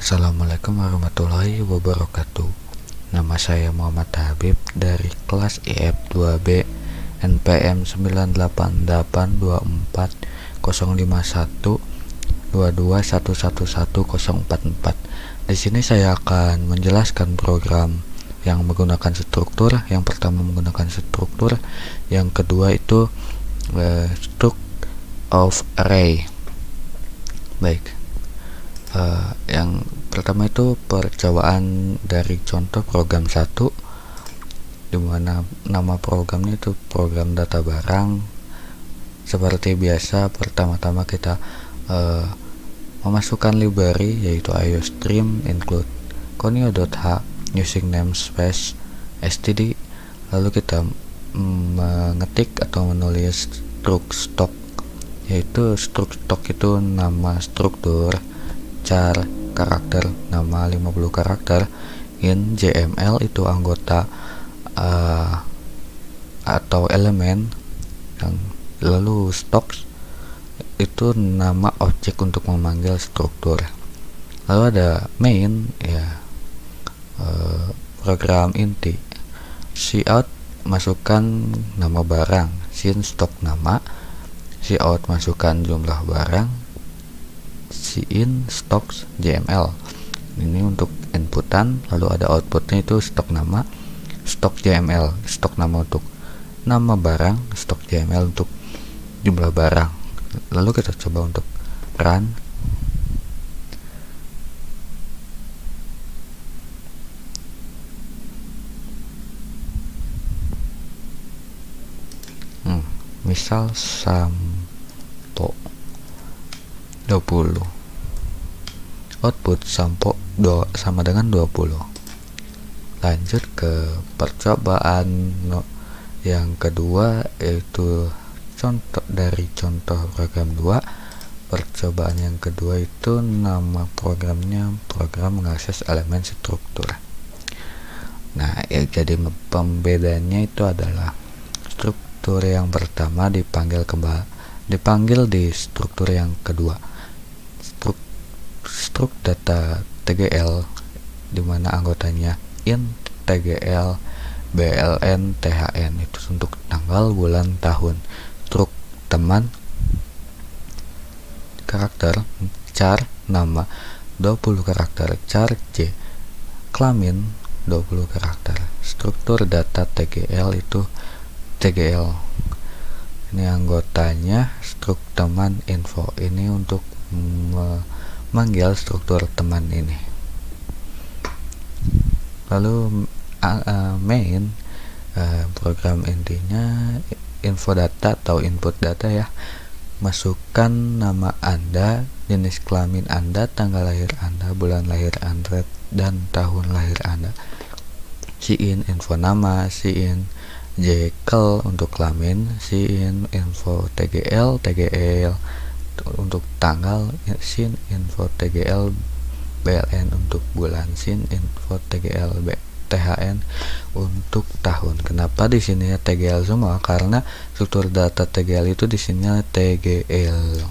Assalamualaikum warahmatullahi wabarakatuh. Nama saya Muhammad Habib dari kelas IF 2B NPM 988205122111044. Di sini saya akan menjelaskan program yang menggunakan struktur. Yang pertama menggunakan struktur, yang kedua itu struct of array. Baik. Yang pertama itu percobaan dari contoh program 1, dimana nama programnya itu program data barang. Seperti biasa, pertama-tama kita memasukkan library yaitu iostream include conio.h using namespace std, lalu kita mengetik atau menulis struct stock, yaitu struct stock itu nama struktur, char karakter nama 50 karakter, in JML itu anggota atau elemen, yang lalu stocks itu nama objek untuk memanggil struktur. Lalu ada main, ya, program inti. Cout masukkan nama barang, sin stok nama, cout masukkan jumlah barang, in stocks JML ini untuk inputan. Lalu ada outputnya itu stok nama, stok JML, stok nama untuk nama barang, stok JML untuk jumlah barang. Lalu kita coba untuk run. Misal sampo 20, output sampo sama dengan 20. Lanjut ke percobaan yang kedua, yaitu contoh dari contoh program 2. Percobaan yang kedua itu nama programnya program mengakses elemen struktur. Nah, ya, jadi pembedanya itu adalah struktur yang pertama dipanggil di struktur yang kedua. Struct data TGL, dimana anggotanya int TGL BLN THN itu untuk tanggal, bulan, tahun. Struct teman karakter, char nama 20 karakter, char J kelamin 20 karakter. Struktur data TGL itu TGL, ini anggotanya struct teman info, ini untuk memanggil struktur teman ini. Lalu main, program intinya info data atau input data, ya. Masukkan nama Anda, jenis kelamin Anda, tanggal lahir Anda, bulan lahir Anda, dan tahun lahir Anda. In info nama, in jekel untuk kelamin, in info TGL untuk tanggal, sin info TGL BLN untuk bulan, sin info TGL THN untuk tahun. Kenapa di sini ya TGL semua? Karena struktur data TGL itu di sini TGL.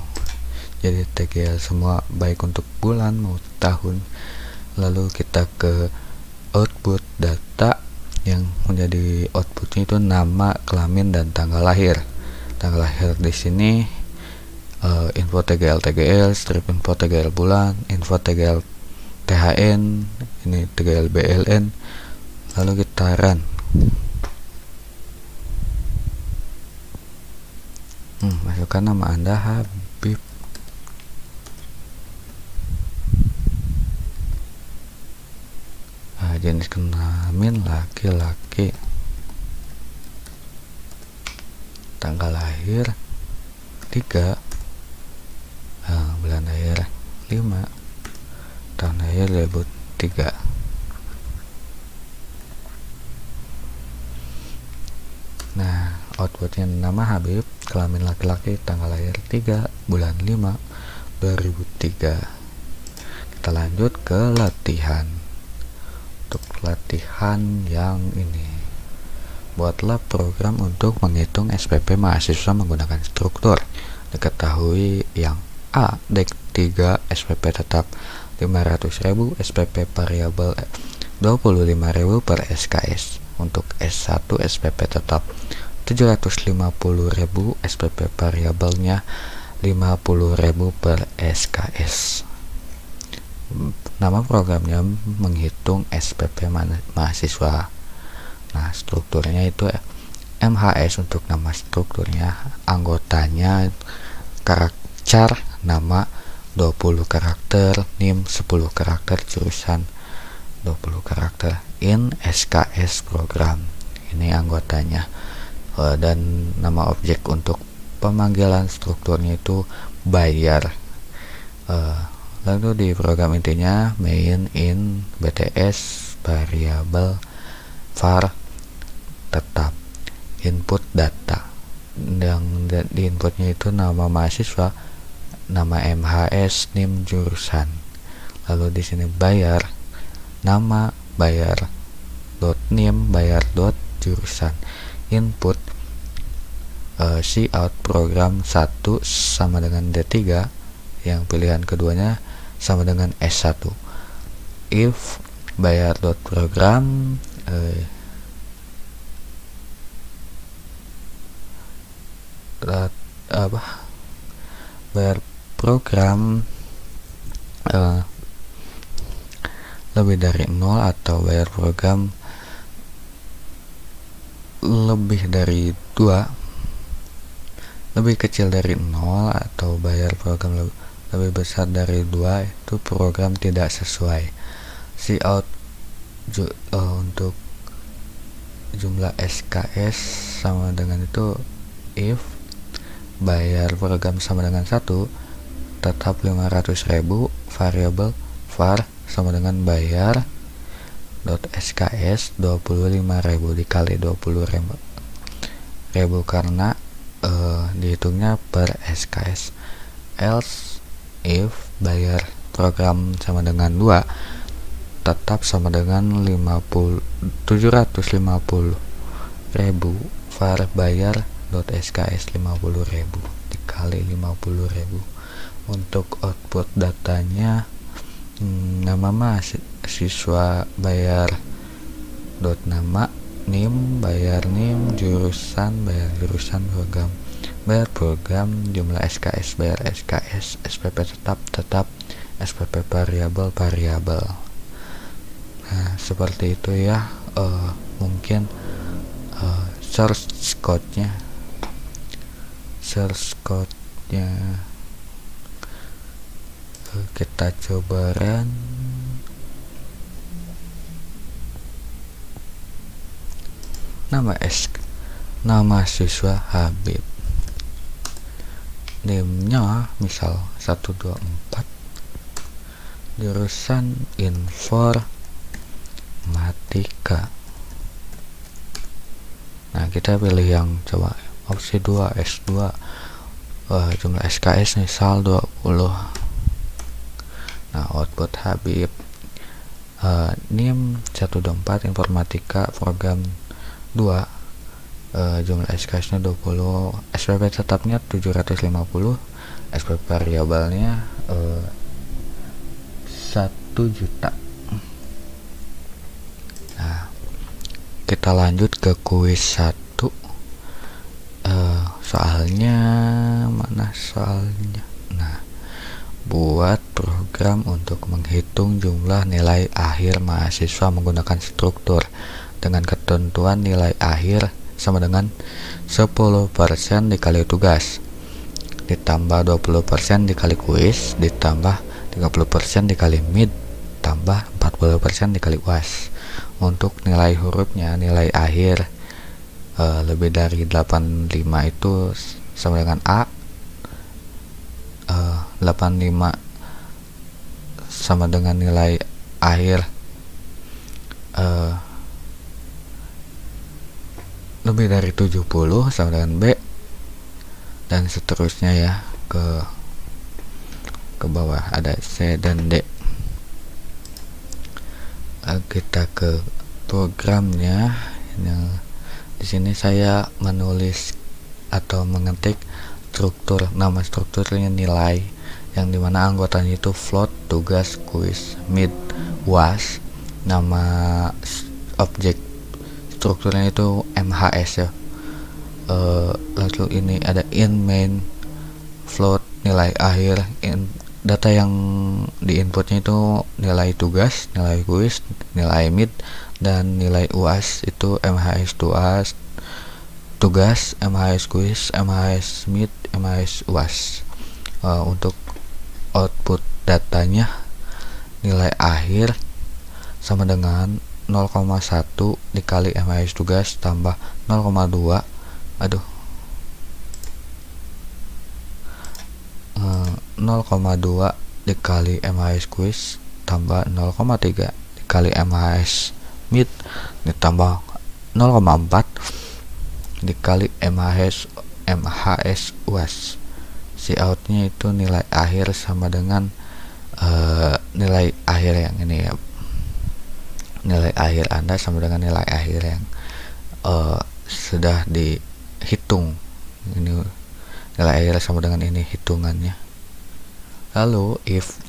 Jadi TGL semua, baik untuk bulan maupun tahun. Lalu kita ke output data, yang menjadi outputnya itu nama, kelamin, dan tanggal lahir. Tanggal lahir di sini info TGL, strip info TGL bulan, info TGL THN, ini TGL BLN. Lalu kita run. Masukkan nama Anda Habib. Jenis kelamin laki-laki, tanggal lahir 3, bulan lahir 5, tahun lahir 2003. Nah, outputnya nama Habib, kelamin laki-laki, tanggal lahir 3, bulan 5, 2003. Kita lanjut ke latihan. Untuk latihan yang ini, buatlah program untuk menghitung SPP mahasiswa menggunakan struktur. Diketahui yang A, D3 SPP tetap 500.000, SPP variabel 25.000 per SKS. Untuk S1 SPP tetap 750.000, SPP variabelnya 50.000 per SKS. Nama programnya menghitung SPP mahasiswa. Nah, strukturnya itu MHS untuk nama strukturnya, anggotanya karakter nama 20 karakter, NIM 10 karakter, jurusan 20 karakter, in SKS program. Ini anggotanya. Dan nama objek untuk pemanggilan strukturnya itu bayar. Lalu di program intinya main, in, BTS, variabel, var, tetap, input data. Yang di inputnya itu nama mahasiswa, nama MHS, NIM, jurusan. Lalu di sini bayar, nama, bayar dot NIM, bayar dot jurusan. Input cout program 1 sama dengan D3, yang pilihan keduanya sama dengan S1. If bayar dot program bayar program lebih dari 0 atau bayar program lebih dari 2, lebih kecil dari 0 atau bayar program lebih besar dari 2, itu program tidak sesuai. Cout untuk jumlah SKS sama dengan itu if bayar program sama dengan 1, tetap 500.000, variabel var sama dengan bayar dot SKS 25.000 dikali 20.000 karena dihitungnya per SKS. Else if bayar program sama dengan 2, tetap sama dengan 750.000, var bayar dot SKS 50.000 dikali 50.000. Untuk output datanya nama mahasiswa bayar dot nama, NIM bayar NIM, jurusan bayar jurusan, program bayar program, jumlah SKS bayar SKS, SPP tetap, SPP variabel. Nah, seperti itu ya. Mungkin source code-nya kita coba run. Nama siswa Habib, NIM-nya misal 124, jurusan informatika. Nah, kita pilih yang coba opsi 2 S2, jumlah SKS misal 20. Nah, output Habib, NIM 124, informatika program 2, jumlah SKS nya 20, SPP tetapnya 750, SPP variabelnya 1 juta. Nah, kita lanjut ke kuis 1. Soalnya mana soalnya? Nah, buat program untuk menghitung jumlah nilai akhir mahasiswa menggunakan struktur dengan ketentuan nilai akhir sama dengan 10% dikali tugas ditambah 20% dikali kuis ditambah 30% dikali mid tambah 40% dikali UAS. Untuk nilai hurufnya, nilai akhir lebih dari 85 itu sama dengan A, 85 sama dengan nilai akhir lebih dari 70 sama dengan B, dan seterusnya ya ke bawah ada C dan D. Kita ke programnya. Di sini saya menulis atau mengetik nama strukturnya nilai yang dimana anggotanya itu float, tugas, kuis, meet, was. Nama objek strukturnya itu MHS ya. Lalu ini ada in, main, float, nilai akhir, data yang diinputnya itu nilai tugas, nilai kuis, nilai meet, dan nilai UAS itu MHS tugas, MHS kuis, MHS meet, MHS UAS. Untuk output datanya nilai akhir sama dengan 0,1 dikali MHS tugas tambah 0,2 0,2 dikali MHS kuis tambah 0,3 dikali MHS meet ditambah 0,4 dikali MHS UAS. Si outnya itu nilai akhir sama dengan nilai akhir yang ini ya, nilai akhir Anda sama dengan nilai akhir yang sudah dihitung. Ini nilai akhir sama dengan ini hitungannya. Lalu if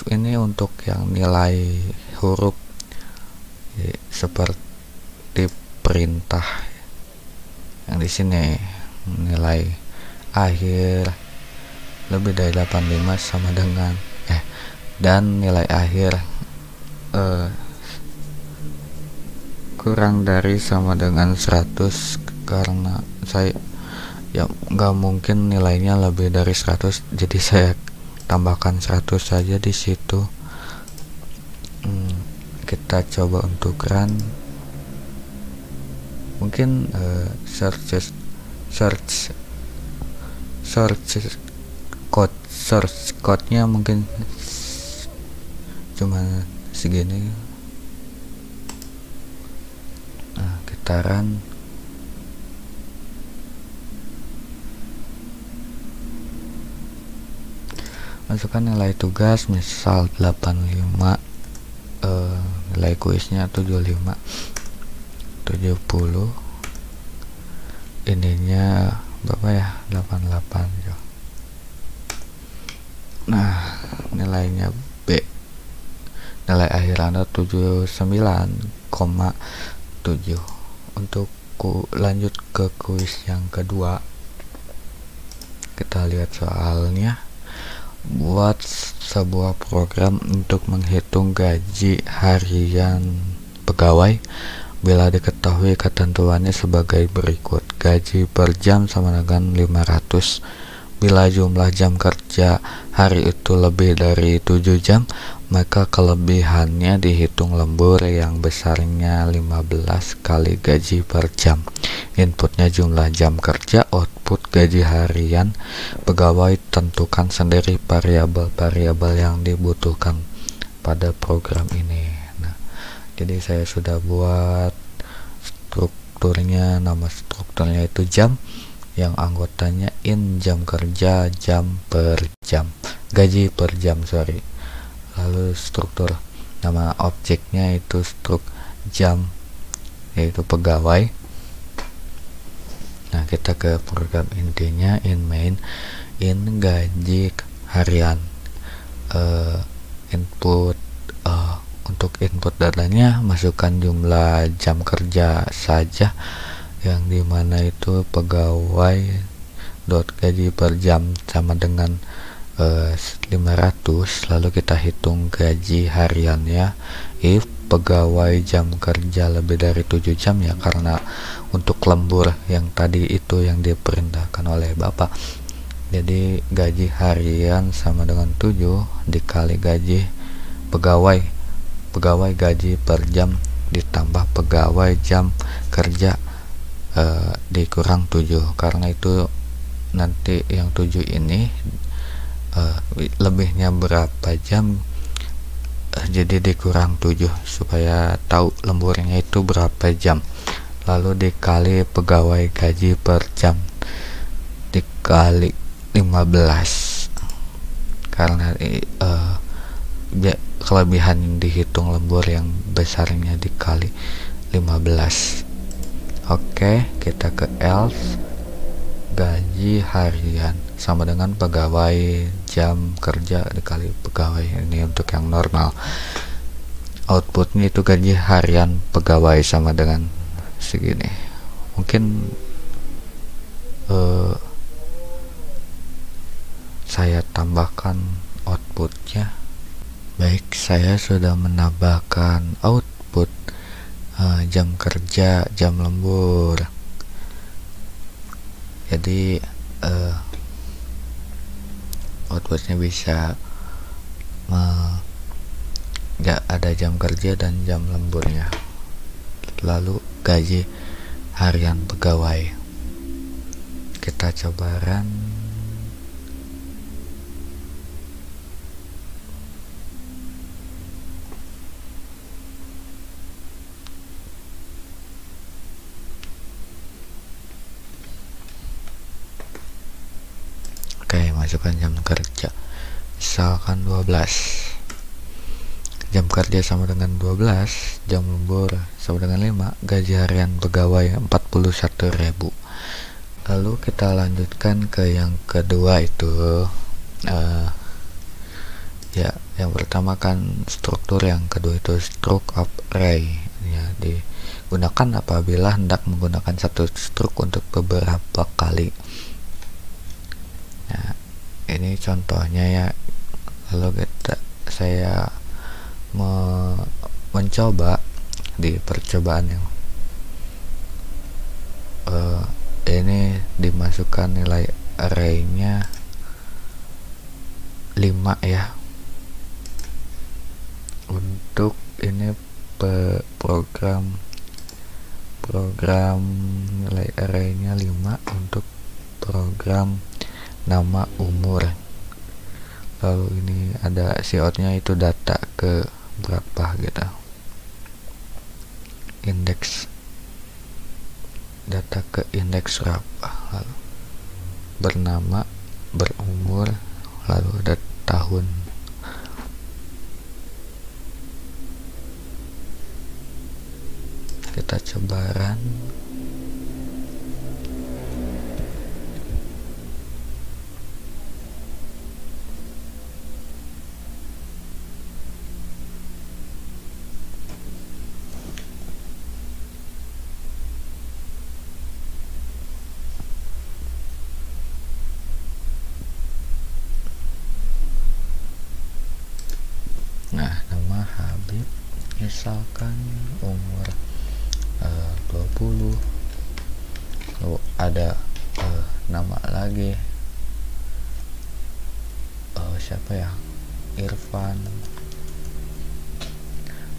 ini untuk yang nilai huruf seperti perintah yang di sini nilai akhir lebih dari 85 sama dengan dan nilai akhir kurang dari sama dengan 100, karena saya nggak mungkin nilainya lebih dari 100, jadi saya tambahkan 100 saja di situ. Kita coba untuk run, mungkin search code-nya mungkin cuma segini. Nah, kita run. Masukkan nilai tugas misal 85, nilai kuisnya 75, 70, ininya berapa ya, 88 ya. Nah, nilainya B, nilai akhir Anda 79,7. Untuk lanjut ke kuis yang kedua, kita lihat soalnya. Buat sebuah program untuk menghitung gaji harian pegawai bila diketahui ketentuannya sebagai berikut. Gaji per jam sama dengan 500. Bila jumlah jam kerja hari itu lebih dari 7 jam, maka kelebihannya dihitung lembur yang besarnya 15 kali gaji per jam. Inputnya jumlah jam kerja, output gaji harian pegawai. Tentukan sendiri variabel-variabel yang dibutuhkan pada program ini. Nah, jadi saya sudah buat strukturnya, nama strukturnya itu jam, yang anggotanya in, jam kerja, jam per jam, gaji per jam, lalu struktur nama objeknya itu struk jam, yaitu pegawai. Nah, kita ke program intinya, in main, in gaji harian, input, untuk input datanya masukkan jumlah jam kerja saja, yang dimana itu pegawai dot gaji per jam sama dengan 500. Lalu kita hitung gaji hariannya if pegawai jam kerja lebih dari 7 jam ya, karena untuk lembur yang tadi itu yang diperintahkan oleh Bapak. Jadi gaji harian sama dengan 7 dikali gaji pegawai gaji per jam ditambah pegawai jam kerja dikurang 7, karena itu nanti yang 7 ini lebihnya berapa jam, jadi dikurang 7 supaya tahu lemburnya itu berapa jam. Lalu dikali pegawai gaji per jam dikali 15, karena kelebihan dihitung lembur yang besarnya dikali 15. Oke, kita ke else gaji harian. sama dengan pegawai, jam kerja dikali pegawai. Ini untuk yang normal. Outputnya itu gaji harian pegawai sama dengan segini. Mungkin saya tambahkan outputnya. Baik, saya sudah menambahkan output jam kerja, jam lembur. Jadi outputnya bisa nggak ada jam kerja dan jam lemburnya. Lalu gaji harian pegawai, kita coba run. Oke, masukkan jam kerja, misalkan 12. Jam kerja sama dengan 12, jam lembur sama dengan 5, gaji harian pegawai 41.000. Lalu kita lanjutkan ke yang kedua itu ya, yang pertama kan struktur, yang kedua itu stroke array ya, digunakan apabila hendak menggunakan satu stroke untuk beberapa kali. Nah, ini contohnya ya. Lalu saya mencoba di percobaan yang ini dimasukkan nilai arraynya 5 ya. Untuk ini program nilai arraynya 5 untuk program nama umur. Lalu ini ada cout-nya itu data ke berapa gitu, indeks data ke indeks berapa, lalu bernama, berumur, lalu ada tahun. Kita coba run. Nah, nama Habib, misalkan umur 20. Lalu ada nama lagi, siapa ya, Irfan,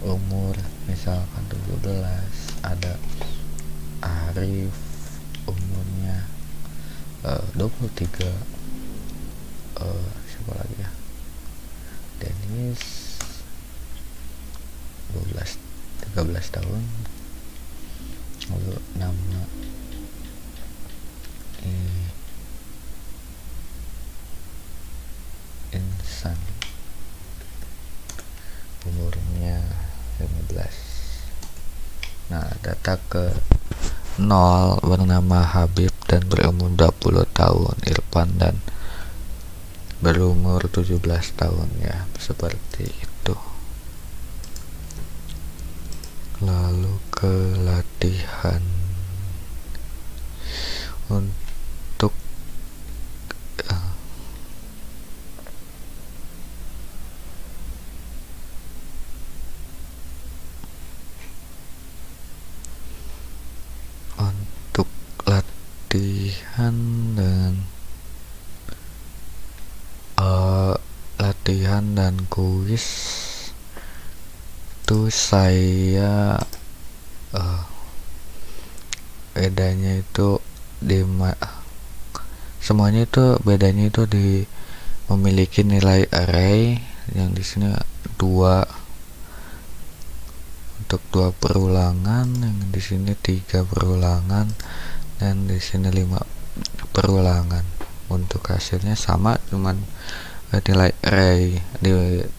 umur misalkan 17. Ada Arif, umurnya 23. Siapa lagi ya, Dennis, 13 tahun. Lalu nama Insan, umurnya 15. Nah, data ke 0 bernama Habib dan berumur 20 tahun, Irfan dan berumur 17 tahun ya, seperti itu. Lalu ke latihan untuk latihan dan kuis itu saya bedanya itu semuanya itu bedanya itu memiliki nilai array yang di sini 2 untuk 2 perulangan, yang di sini 3 perulangan, dan di sini 5 perulangan. Untuk hasilnya sama, cuman nilai array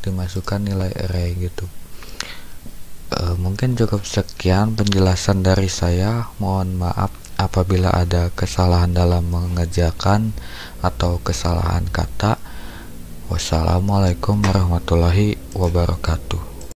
dimasukkan nilai array gitu. Mungkin cukup sekian penjelasan dari saya, mohon maaf apabila ada kesalahan dalam mengerjakan atau kesalahan kata. Wassalamualaikum warahmatullahi wabarakatuh.